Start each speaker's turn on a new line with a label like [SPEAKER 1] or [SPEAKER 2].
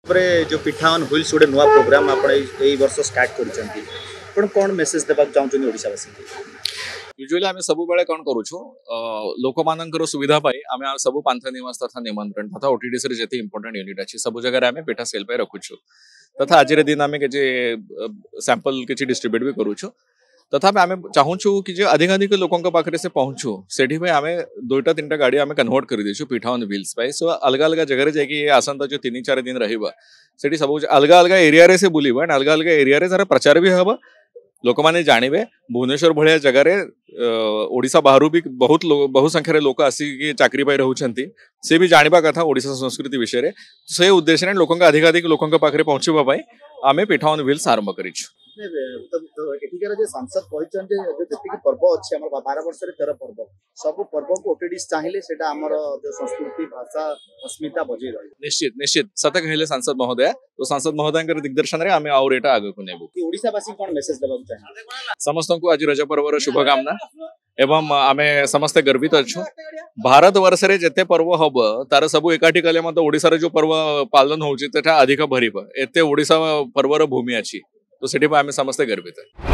[SPEAKER 1] जो पिठावन हुइल्स गोटे नुआ प्रोग्राम आप वर्ष स्टार्ट कर कौन मेसेज देवाक चाहूँ ओडिशावासी
[SPEAKER 2] यूजुअली आम सब बेले कौन करूँ लोक मान सुविधा आम सब पांथा निवास तथा निमंत्रण तथा ओटीडीसी जिते इंपोर्टेंट यूनिट अच्छी सब जगह आम पिठा सेल पे रखुचु तथा आज दिन आम कि सैंपल किसी डिस्ट्रीब्यूट भी करूँ तथा आम चाहूँ कि अधिकाधिक लोकों पाखे से पहुँचू से आम 2टा 3टा गाड़ी आम कन्वर्ट कर देचु पिठावन व्हील्स पाई सो अलग अलग जगह जाकि आसंता जो 3-4 दिन रहा से सब अलग अलग एरिया से बुलवा एंड अलग अलग एरिया रे प्रचार भी हम लोक मैंने जानवे भुवनेश्वर भाया जगह ओडिशा बाहर भी बहुत संख्यार लोक आसिक चाकरी पाई रोचंती से भी जानवा कथा ओडिशा संस्कृति विषय से उद्देश्य लोक अधिकाधिक लोकों पाखे पहुँचापी आम पिठावन व्हील्स आरंभ करूँ
[SPEAKER 1] सांसद पर्व अच्छे 12 वर्ष 13 पर्व सब पर्व को ओटीडीसी चाहिए जो संस्कृति भाषा अस्मिता बजे रही
[SPEAKER 2] निश्चित निश्चित सत कहले सांसद महोदय तो सांसद महोदय दिग्दर्शन में आम आउ एटा आगे को नेबू
[SPEAKER 1] ओडिशावासी कौन मेसेज देबाक चाहिए
[SPEAKER 2] समस्त को आज रज पर्वर शुभकामना एवं आम समस्ते गर्वित अच्छु भारत वर्ष रे जेते पर्व हम तार सब एकाठी कले ओडिशा जो पर्व पालन होची तथा अधिक भरीब एते ओडिशा पर्वर भूमि अच्छी तो सेठी आम समस्ते गर्वित है।